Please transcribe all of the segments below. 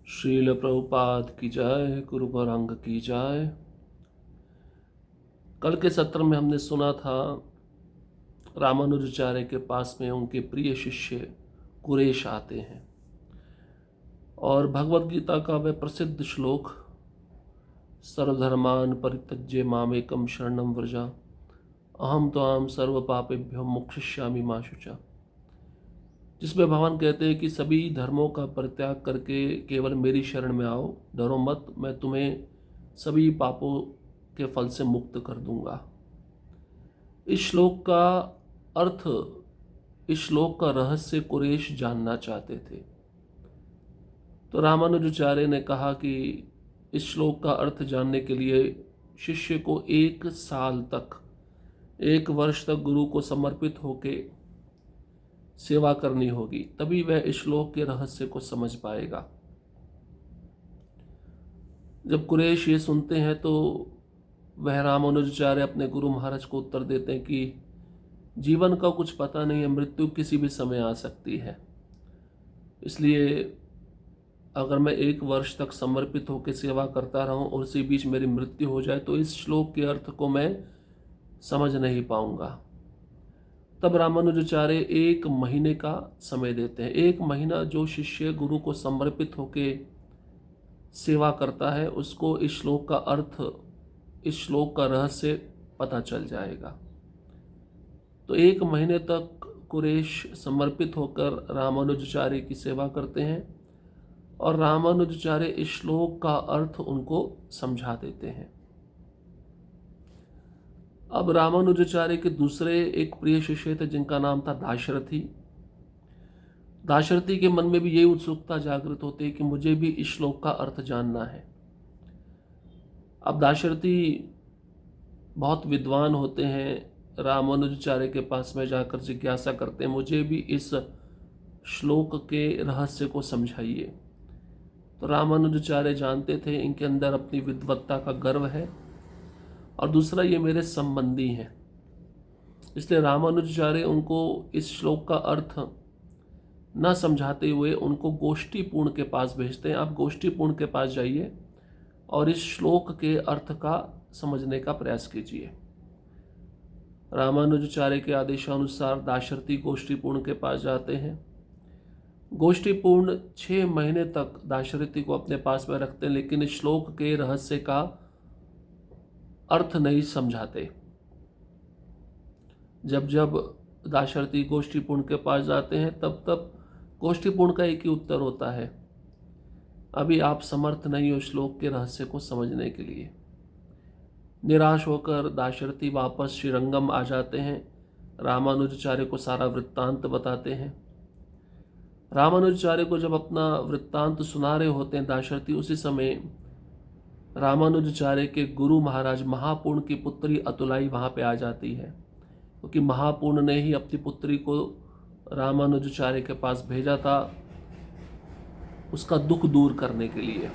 श्रील प्रभुपाद की जय, गुरु गौरांग की जय। कल के सत्र में हमने सुना था रामानुजाचार्य के पास में उनके प्रिय शिष्य कुरेश आते हैं और भगवद गीता का वह प्रसिद्ध श्लोक सर्वधर्मान परित्यज्य मामेकं शरणं व्रज अहम त्वां सर्व पापेभ्यो मोक्षयिष्यामि मा शुचा, जिसमें भगवान कहते हैं कि सभी धर्मों का परित्याग करके केवल मेरी शरण में आओ, डरो मत, मैं तुम्हें सभी पापों के फल से मुक्त कर दूंगा। इस श्लोक का अर्थ, इस श्लोक का रहस्य कुरेश जानना चाहते थे। तो रामानुजाचार्य ने कहा कि इस श्लोक का अर्थ जानने के लिए शिष्य को 1 साल तक, 1 वर्ष तक गुरु को समर्पित होके सेवा करनी होगी, तभी वह इस श्लोक के रहस्य को समझ पाएगा। जब कुरेश ये सुनते हैं तो वह रामानुजाचार्य अपने गुरु महाराज को उत्तर देते हैं कि जीवन का कुछ पता नहीं है, मृत्यु किसी भी समय आ सकती है, इसलिए अगर मैं 1 वर्ष तक समर्पित होकर सेवा करता रहूं और उसी बीच मेरी मृत्यु हो जाए तो इस श्लोक के अर्थ को मैं समझ नहीं पाऊंगा। तब रामानुजाचार्य 1 महीने का समय देते हैं। 1 महीना जो शिष्य गुरु को समर्पित होकर सेवा करता है उसको इस श्लोक का अर्थ, इस श्लोक का रहस्य पता चल जाएगा। तो 1 महीने तक कुरेश समर्पित होकर रामानुजाचार्य की सेवा करते हैं और रामानुजाचार्य इस श्लोक का अर्थ उनको समझा देते हैं। अब रामानुजाचार्य के दूसरे एक प्रिय शिष्य थे जिनका नाम था दाशरथी। दाशरथी के मन में भी यही उत्सुकता जागृत होती है कि मुझे भी इस श्लोक का अर्थ जानना है। अब दाशरथी बहुत विद्वान होते हैं, रामानुजाचार्य के पास में जाकर जिज्ञासा करते हैं, मुझे भी इस श्लोक के रहस्य को समझाइए। तो रामानुजाचार्य जानते थे इनके अंदर अपनी विद्वत्ता का गर्व है और दूसरा ये मेरे संबंधी हैं, इसलिए रामानुजाचार्य उनको इस श्लोक का अर्थ न समझाते हुए उनको गोष्ठीपूर्ण के पास भेजते हैं। आप गोष्ठीपूर्ण के पास जाइए और इस श्लोक के अर्थ का समझने का प्रयास कीजिए। रामानुजाचार्य के आदेशानुसार दाशरथी गोष्ठीपूर्ण के पास जाते हैं। गोष्ठीपूर्ण 6 महीने तक दाशरथी को अपने पास में रखते हैं, लेकिन इस श्लोक के रहस्य का अर्थ नहीं समझाते। जब जब दाशरथी गोष्ठीपूर्ण के पास जाते हैं तब तब गोष्ठीपूर्ण का एक ही उत्तर होता है, अभी आप समर्थ नहीं हो श्लोक के रहस्य को समझने के लिए। निराश होकर दाशरथी वापस श्रीरंगम आ जाते हैं, रामानुजाचार्य को सारा वृत्तांत बताते हैं। रामानुजाचार्य को जब अपना वृत्तांत सुना रहे होते हैं दाशरथी, उसी समय रामानुजाचार्य के गुरु महाराज महापूर्ण की पुत्री अतुलाई वहाँ पे आ जाती है, क्योंकि महापूर्ण ने ही अपनी पुत्री को रामानुजाचार्य के पास भेजा था उसका दुख दूर करने के लिए।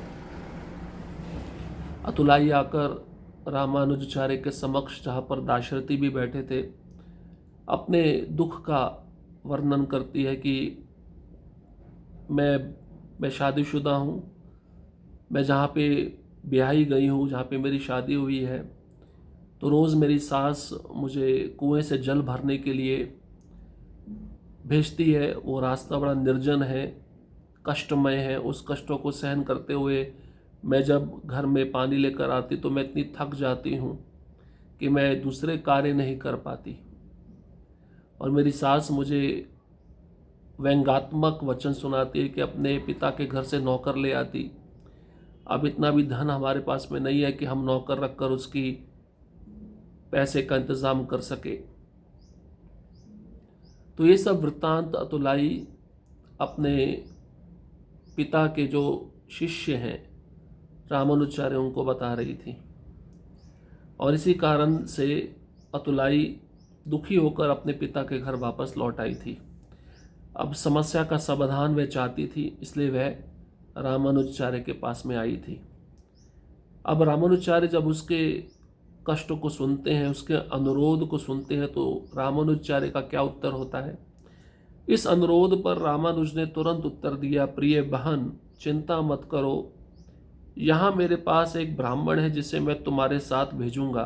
अतुलाई आकर रामानुजाचार्य के समक्ष, जहाँ पर दाशरथी भी बैठे थे, अपने दुख का वर्णन करती है कि मैं शादीशुदा हूँ, मैं जहाँ पे ब्याही गई हूँ, जहाँ पे मेरी शादी हुई है, तो रोज़ मेरी सास मुझे कुएं से जल भरने के लिए भेजती है। वो रास्ता बड़ा निर्जन है, कष्टमय है। उस कष्टों को सहन करते हुए मैं जब घर में पानी लेकर आती तो मैं इतनी थक जाती हूँ कि मैं दूसरे कार्य नहीं कर पाती, और मेरी सास मुझे व्यंग्यात्मक वचन सुनाती है कि अपने पिता के घर से नौकर ले आती। अब इतना भी धन हमारे पास में नहीं है कि हम नौकर रखकर उसकी पैसे का इंतज़ाम कर सके। तो ये सब वृत्तांत अतुलाई अपने पिता के जो शिष्य हैं रामानुजाचार्य उनको बता रही थी, और इसी कारण से अतुलाई दुखी होकर अपने पिता के घर वापस लौट आई थी। अब समस्या का समाधान वह चाहती थी, इसलिए वह रामानुजाचार्य के पास में आई थी। अब रामानुजाचार्य जब उसके कष्ट को सुनते हैं, उसके अनुरोध को सुनते हैं, तो रामानुजाचार्य का क्या उत्तर होता है। इस अनुरोध पर रामानुज ने तुरंत उत्तर दिया, प्रिय बहन, चिंता मत करो, यहाँ मेरे पास एक ब्राह्मण है जिसे मैं तुम्हारे साथ भेजूंगा।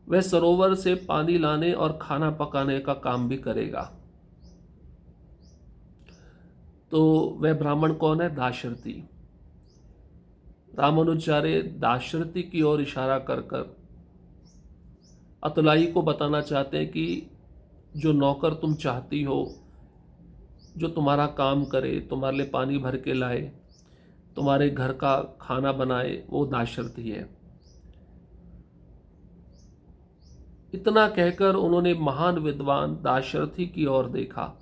वह सरोवर से पानी लाने और खाना पकाने का काम भी करेगा। तो वह ब्राह्मण कौन है? दाशरथी। रामानुजाचार्य दाशरथी की ओर इशारा कर कर अतुलाई को बताना चाहते हैं कि जो नौकर तुम चाहती हो, जो तुम्हारा काम करे, तुम्हारे लिए पानी भर के लाए, तुम्हारे घर का खाना बनाए, वो दाशरथी है। इतना कहकर उन्होंने महान विद्वान दाशरथी की ओर देखा।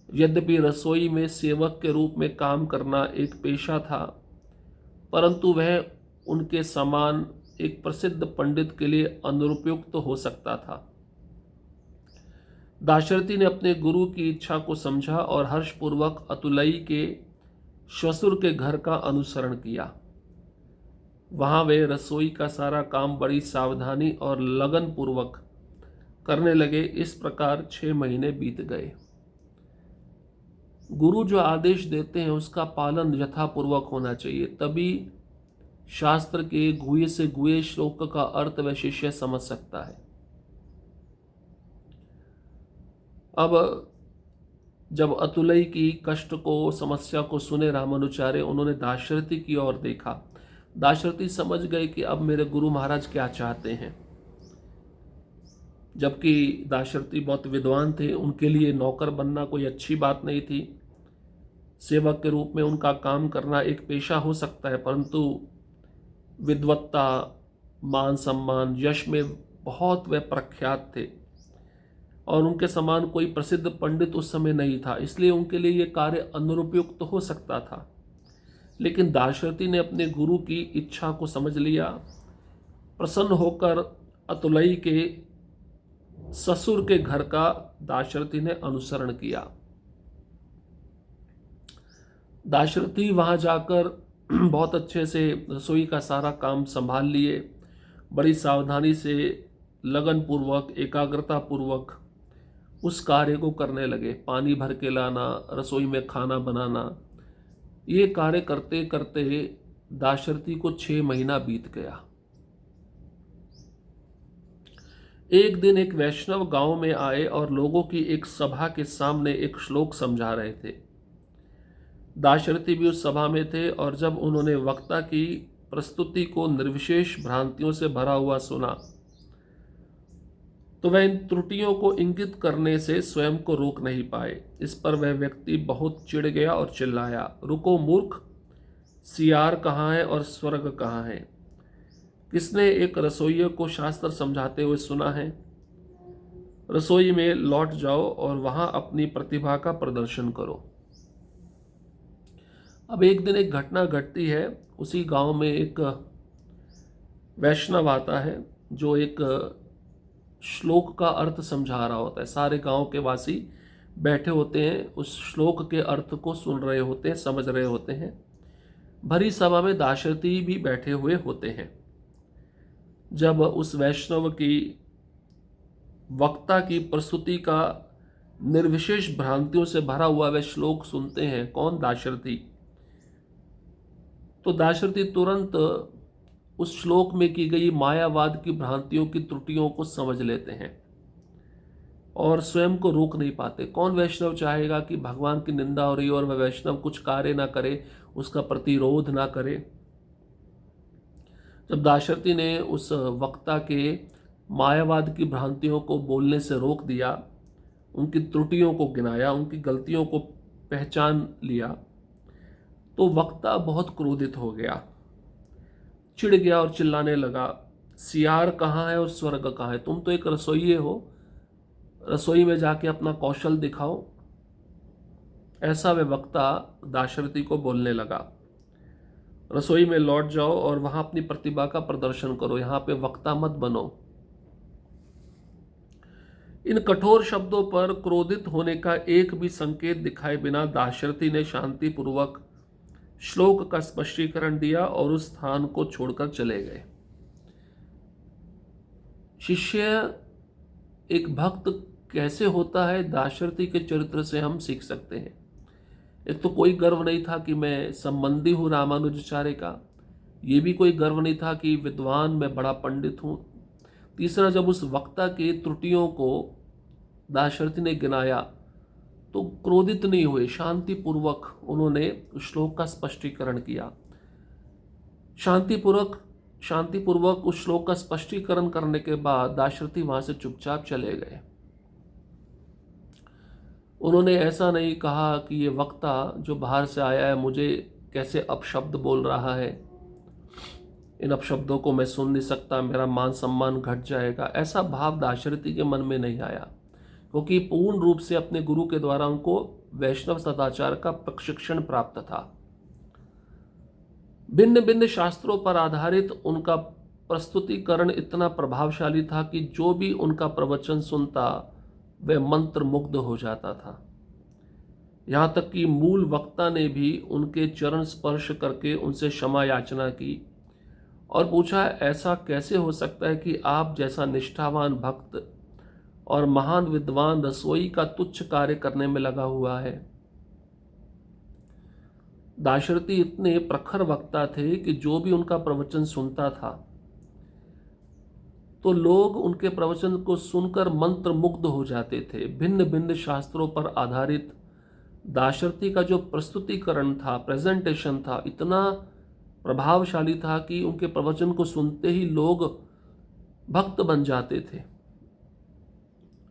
यद्यपि रसोई में सेवक के रूप में काम करना एक पेशा था, परंतु वह उनके समान एक प्रसिद्ध पंडित के लिए अनुपयुक्त हो सकता था। दाशरथी ने अपने गुरु की इच्छा को समझा और हर्षपूर्वक अतुलई के ससुर के घर का अनुसरण किया। वहां वे रसोई का सारा काम बड़ी सावधानी और लगन पूर्वक करने लगे। इस प्रकार 6 महीने बीत गए। गुरु जो आदेश देते हैं उसका पालन यथापूर्वक होना चाहिए, तभी शास्त्र के गुहे से गुहे श्लोक का अर्थ वह शिष्य समझ सकता है। अब जब अतुलई की कष्ट को, समस्या को सुने रामानुचार्य, उन्होंने दाशरथी की ओर देखा। दाशरथी समझ गए कि अब मेरे गुरु महाराज क्या चाहते हैं। जबकि दाशरथी बहुत विद्वान थे, उनके लिए नौकर बनना कोई अच्छी बात नहीं थी। सेवक के रूप में उनका काम करना एक पेशा हो सकता है, परंतु विद्वत्ता, मान सम्मान, यश में बहुत वे प्रख्यात थे और उनके समान कोई प्रसिद्ध पंडित उस समय नहीं था, इसलिए उनके लिए ये कार्य अनुपयुक्त हो सकता था। लेकिन दाशरथी ने अपने गुरु की इच्छा को समझ लिया। प्रसन्न होकर अतुलई के ससुर के घर का दाशरथी ने अनुसरण किया। दाशरथी वहां जाकर बहुत अच्छे से रसोई का सारा काम संभाल लिए। बड़ी सावधानी से, लगन पूर्वक, एकाग्रता पूर्वक उस कार्य को करने लगे। पानी भर के लाना, रसोई में खाना बनाना, ये कार्य करते करते दाशरथी को 6 महीना बीत गया। एक दिन एक वैष्णव गांव में आए और लोगों की एक सभा के सामने एक श्लोक समझा रहे थे। दाशरथी भी उस सभा में थे और जब उन्होंने वक्ता की प्रस्तुति को निर्विशेष भ्रांतियों से भरा हुआ सुना, तो वह इन त्रुटियों को इंगित करने से स्वयं को रोक नहीं पाए। इस पर वह व्यक्ति बहुत चिढ़ गया और चिल्लाया, रुको मूर्ख, सियार कहाँ है और स्वर्ग कहाँ है? किसने एक रसोइये को शास्त्र समझाते हुए सुना है? रसोई में लौट जाओ और वहां अपनी प्रतिभा का प्रदर्शन करो। अब एक दिन एक घटना घटती है। उसी गांव में एक वैष्णव आता है जो एक श्लोक का अर्थ समझा रहा होता है। सारे गांव के वासी बैठे होते हैं, उस श्लोक के अर्थ को सुन रहे होते हैं, समझ रहे होते हैं। भरी सभा में दाशरथी भी बैठे हुए होते हैं। जब उस वैष्णव की वक्ता की प्रस्तुति का निर्विशेष भ्रांतियों से भरा हुआ वह श्लोक सुनते हैं, कौन? दाशरथी। तो दाशरथी तुरंत उस श्लोक में की गई मायावाद की भ्रांतियों की त्रुटियों को समझ लेते हैं और स्वयं को रोक नहीं पाते। कौन वैष्णव चाहेगा कि भगवान की निंदा हो रही हो और वह वैष्णव कुछ कार्य ना करे, उसका प्रतिरोध ना करे? जब दाशरथी ने उस वक्ता के मायावाद की भ्रांतियों को बोलने से रोक दिया, उनकी त्रुटियों को गिनाया, उनकी गलतियों को पहचान लिया, तो वक्ता बहुत क्रोधित हो गया, चिढ़ गया और चिल्लाने लगा, सियार कहाँ है और स्वर्ग कहाँ है? तुम तो एक रसोइये हो, रसोई में जाके अपना कौशल दिखाओ। ऐसा वह वक्ता दाशरथी को बोलने लगा। रसोई में लौट जाओ और वहां अपनी प्रतिभा का प्रदर्शन करो, यहां पे वक्ता मत बनो। इन कठोर शब्दों पर क्रोधित होने का एक भी संकेत दिखाए बिना दाशरथी ने शांतिपूर्वक श्लोक का स्पष्टीकरण दिया और उस स्थान को छोड़कर चले गए। शिष्य एक भक्त कैसे होता है, दाशरथी के चरित्र से हम सीख सकते हैं। एक तो कोई गर्व नहीं था कि मैं संबंधी हूँ रामानुजाचार्य का, ये भी कोई गर्व नहीं था कि विद्वान मैं बड़ा पंडित हूँ। तीसरा, जब उस वक्ता की त्रुटियों को दाशरथी ने गिनाया तो क्रोधित नहीं हुए, शांतिपूर्वक उन्होंने उस श्लोक का स्पष्टीकरण किया। शांतिपूर्वक शांतिपूर्वक उस श्लोक का स्पष्टीकरण करने के बाद दाशरथी वहां से चुपचाप चले गए। उन्होंने ऐसा नहीं कहा कि ये वक्ता जो बाहर से आया है मुझे कैसे अपशब्द बोल रहा है, इन अपशब्दों को मैं सुन नहीं सकता, मेरा मान सम्मान घट जाएगा। ऐसा भाव दाशरथी के मन में नहीं आया, क्योंकि पूर्ण रूप से अपने गुरु के द्वारा उनको वैष्णव सदाचार का प्रशिक्षण प्राप्त था। भिन्न भिन्न शास्त्रों पर आधारित उनका प्रस्तुतिकरण इतना प्रभावशाली था कि जो भी उनका प्रवचन सुनता वह मंत्र मुग्ध हो जाता था। यहाँ तक कि मूल वक्ता ने भी उनके चरण स्पर्श करके उनसे क्षमा याचना की और पूछा, ऐसा कैसे हो सकता है कि आप जैसा निष्ठावान भक्त और महान विद्वान रसोई का तुच्छ कार्य करने में लगा हुआ है। दाशरथी इतने प्रखर वक्ता थे कि जो भी उनका प्रवचन सुनता था तो लोग उनके प्रवचन को सुनकर मंत्र मुग्ध हो जाते थे। भिन्न भिन्न शास्त्रों पर आधारित दाशरथी का जो प्रस्तुतिकरण था, प्रेजेंटेशन था, इतना प्रभावशाली था कि उनके प्रवचन को सुनते ही लोग भक्त बन जाते थे।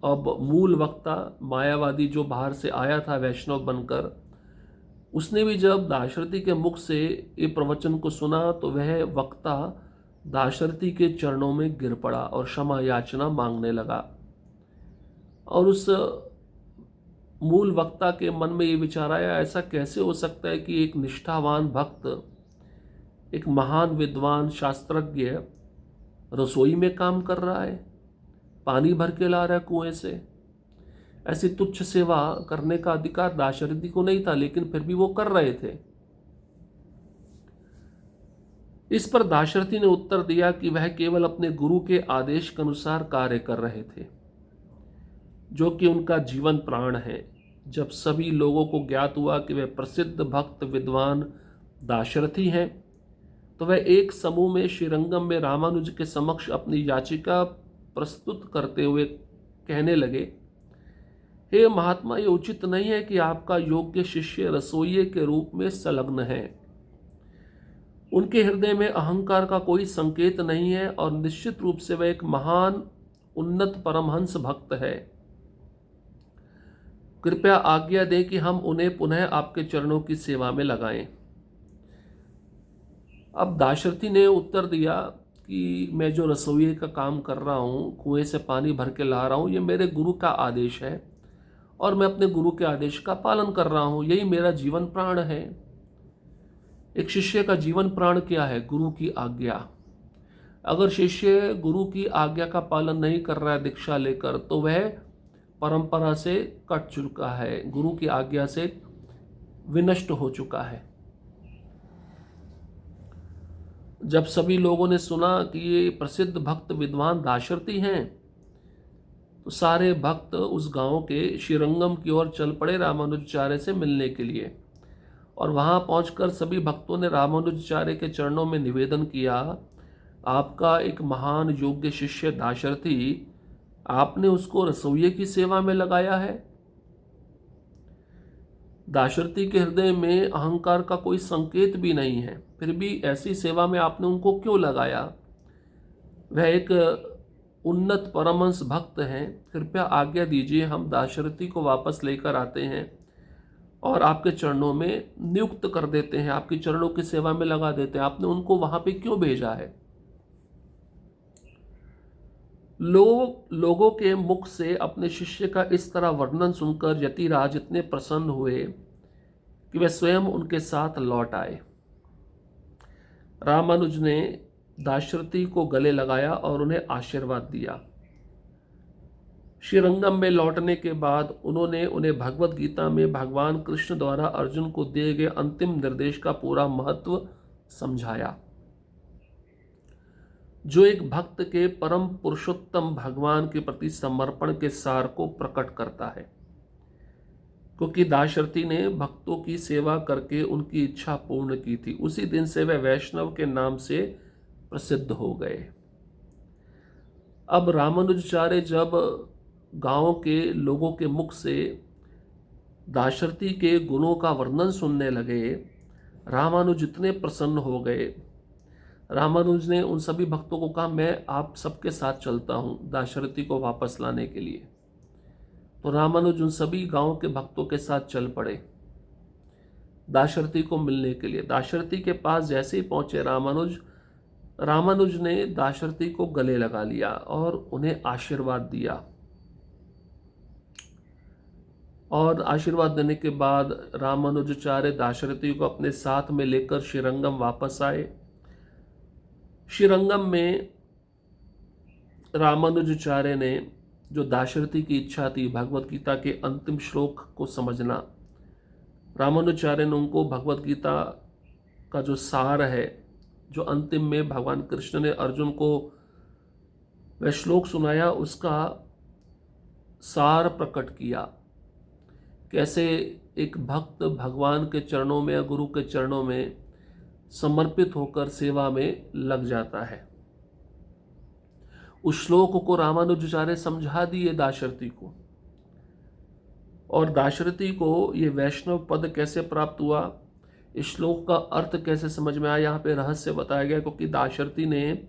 अब मूल वक्ता मायावादी जो बाहर से आया था वैष्णव बनकर, उसने भी जब दाशरथी के मुख से ये प्रवचन को सुना तो वह वक्ता दाशरथी के चरणों में गिर पड़ा और क्षमा याचना मांगने लगा। और उस मूल वक्ता के मन में ये विचार आया, ऐसा कैसे हो सकता है कि एक निष्ठावान भक्त, एक महान विद्वान शास्त्रज्ञ रसोई में काम कर रहा है, पानी भर के ला रहा है कुएं से। ऐसी तुच्छ सेवा करने का अधिकार दाशरथी को नहीं था, लेकिन फिर भी वो कर रहे थे। इस पर दाशरथी ने उत्तर दिया कि वह केवल अपने गुरु के आदेश के अनुसार कार्य कर रहे थे, जो कि उनका जीवन प्राण है। जब सभी लोगों को ज्ञात हुआ कि वह प्रसिद्ध भक्त विद्वान दाशरथी हैं, तो वह एक समूह में श्रीरंगम में रामानुज के समक्ष अपनी याचिका प्रस्तुत करते हुए कहने लगे, हे महात्मा, ये उचित नहीं है कि आपका योग्य शिष्य रसोइये के रूप में संलग्न है। उनके हृदय में अहंकार का कोई संकेत नहीं है और निश्चित रूप से वह एक महान उन्नत परमहंस भक्त है। कृपया आज्ञा दें कि हम उन्हें पुनः आपके चरणों की सेवा में लगाएं। अब दाशरथी ने उत्तर दिया कि मैं जो रसोइये का काम कर रहा हूँ, कुएं से पानी भर के ला रहा हूँ, ये मेरे गुरु का आदेश है और मैं अपने गुरु के आदेश का पालन कर रहा हूँ, यही मेरा जीवन प्राण है। एक शिष्य का जीवन प्राण क्या है? गुरु की आज्ञा। अगर शिष्य गुरु की आज्ञा का पालन नहीं कर रहा है दीक्षा लेकर, तो वह परंपरा से कट चुका है, गुरु की आज्ञा से विनष्ट हो चुका है। जब सभी लोगों ने सुना कि ये प्रसिद्ध भक्त विद्वान दाशरथी हैं, तो सारे भक्त उस गांव के श्रीरंगम की ओर चल पड़े रामानुजाचार्य से मिलने के लिए। और वहां पहुंचकर सभी भक्तों ने रामानुजाचार्य के चरणों में निवेदन किया, आपका एक महान योग्य शिष्य दाशरथी, आपने उसको रसोइये की सेवा में लगाया है। दाशरथी के हृदय में अहंकार का कोई संकेत भी नहीं है, फिर भी ऐसी सेवा में आपने उनको क्यों लगाया? वह एक उन्नत परमहंस भक्त हैं, कृपया आज्ञा दीजिए, हम दाशरथी को वापस लेकर आते हैं और आपके चरणों में नियुक्त कर देते हैं, आपके चरणों की सेवा में लगा देते हैं। आपने उनको वहां पे क्यों भेजा है? लोगों के मुख से अपने शिष्य का इस तरह वर्णन सुनकर यतिराज इतने प्रसन्न हुए कि वे स्वयं उनके साथ लौट आए। रामानुज ने दाशरथी को गले लगाया और उन्हें आशीर्वाद दिया। श्रीरंगम में लौटने के बाद उन्होंने उन्हें भगवत गीता में भगवान कृष्ण द्वारा अर्जुन को दिए गए अंतिम निर्देश का पूरा महत्व समझाया, जो एक भक्त के परम पुरुषोत्तम भगवान के प्रति समर्पण के सार को प्रकट करता है। क्योंकि दाशरथी ने भक्तों की सेवा करके उनकी इच्छा पूर्ण की थी। उसी दिन से वे वैष्णव के नाम से प्रसिद्ध हो गए। अब रामानुजाचार्य जब गांव के लोगों के मुख से दाशरथी के गुणों का वर्णन सुनने लगे, रामानुज इतने प्रसन्न हो गए। रामानुज ने उन सभी भक्तों को कहा, मैं आप सबके साथ चलता हूँ दाशरथी को वापस लाने के लिए। तो रामानुज उन सभी गांव के भक्तों के साथ चल पड़े दाशरथी को मिलने के लिए। दाशरथी के पास जैसे ही पहुंचे रामानुज ने दाशरथी को गले लगा लिया और उन्हें आशीर्वाद दिया। और आशीर्वाद देने के बाद रामानुजाचार्य दाशरथी को अपने साथ में लेकर श्रीरंगम वापस आए। श्रीरंगम में रामानुजाचार्य ने, जो दाशरथी की इच्छा थी भगवत गीता के अंतिम श्लोक को समझना, रामानुजाचार्य ने उनको भगवत गीता का जो सार है, जो अंतिम में भगवान कृष्ण ने अर्जुन को वह श्लोक सुनाया, उसका सार प्रकट किया। कैसे एक भक्त भगवान के चरणों में या गुरु के चरणों में समर्पित होकर सेवा में लग जाता है। उस श्लोक को रामानुजाचार्य समझा दिए दाशरथी को। और दाशरथी को ये वैष्णव पद कैसे प्राप्त हुआ, इस श्लोक का अर्थ कैसे समझ में आया, यहाँ पे रहस्य बताया गया। क्योंकि दाशरथी ने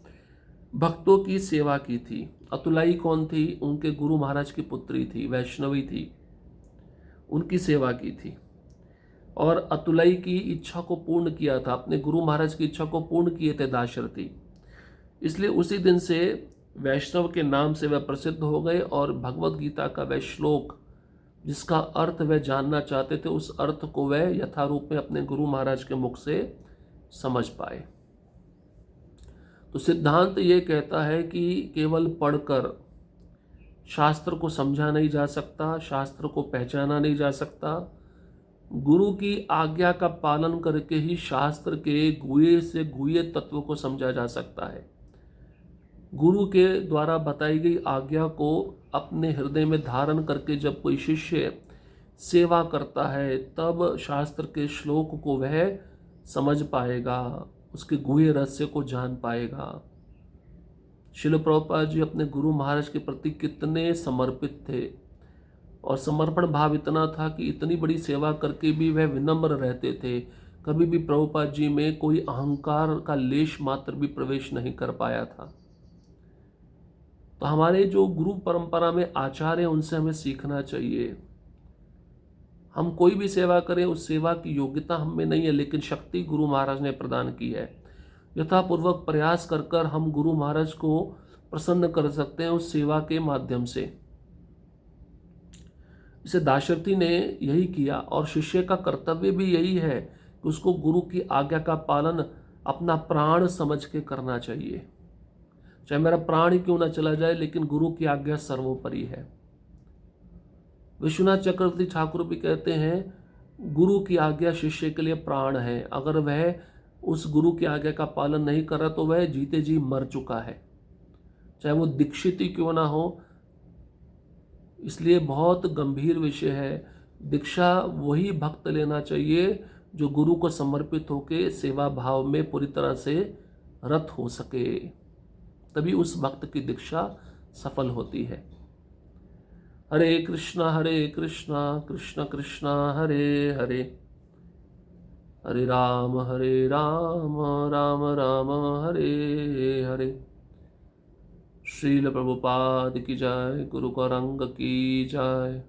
भक्तों की सेवा की थी। अतुलाई कौन थी? उनके गुरु महाराज की पुत्री थी, वैष्णवी थी, उनकी सेवा की थी। और अतुलाई की इच्छा को पूर्ण किया था, अपने गुरु महाराज की इच्छा को पूर्ण किए थे दाशरथी। इसलिए उसी दिन से वैष्णव के नाम से वह प्रसिद्ध हो गए और भगवत गीता का वह श्लोक जिसका अर्थ वह जानना चाहते थे, उस अर्थ को वह यथारूप में अपने गुरु महाराज के मुख से समझ पाए। तो सिद्धांत ये कहता है कि केवल पढ़कर शास्त्र को समझा नहीं जा सकता, शास्त्र को पहचाना नहीं जा सकता। गुरु की आज्ञा का पालन करके ही शास्त्र के गुह्य से गुह्य तत्व को समझा जा सकता है। गुरु के द्वारा बताई गई आज्ञा को अपने हृदय में धारण करके जब कोई शिष्य सेवा करता है, तब शास्त्र के श्लोक को वह समझ पाएगा, उसके गुह्य रहस्य को जान पाएगा। श्रील प्रभुपाद जी अपने गुरु महाराज के प्रति कितने समर्पित थे, और समर्पण भाव इतना था कि इतनी बड़ी सेवा करके भी वह विनम्र रहते थे। कभी भी प्रभुपाद जी में कोई अहंकार का लेश मात्र भी प्रवेश नहीं कर पाया था। तो हमारे जो गुरु परंपरा में आचार्य हैं, उनसे हमें सीखना चाहिए। हम कोई भी सेवा करें, उस सेवा की योग्यता हम में नहीं है, लेकिन शक्ति गुरु महाराज ने प्रदान की है। यथापूर्वक प्रयास कर कर हम गुरु महाराज को प्रसन्न कर सकते हैं उस सेवा के माध्यम से। इसे दाशरथी ने यही किया, और शिष्य का कर्तव्य भी यही है कि उसको गुरु की आज्ञा का पालन अपना प्राण समझ के करना चाहिए। चाहे मेरा प्राण ही क्यों ना चला जाए, लेकिन गुरु की आज्ञा सर्वोपरि है। विश्वनाथ चक्रवर्ती ठाकुर भी कहते हैं, गुरु की आज्ञा शिष्य के लिए प्राण है। अगर वह उस गुरु की आज्ञा का पालन नहीं कर रहा तो वह जीते जी मर चुका है, चाहे वो दीक्षित ही क्यों ना हो। इसलिए बहुत गंभीर विषय है। दीक्षा वही भक्त लेना चाहिए जो गुरु को समर्पित होकर सेवा भाव में पूरी तरह से रत हो सके, तभी उस भक्त की दीक्षा सफल होती है। हरे कृष्णा कृष्ण कृष्णा हरे हरे, हरे राम राम राम हरे हरे। श्रील प्रभुपाद की जय, गुरु का रंग की जय।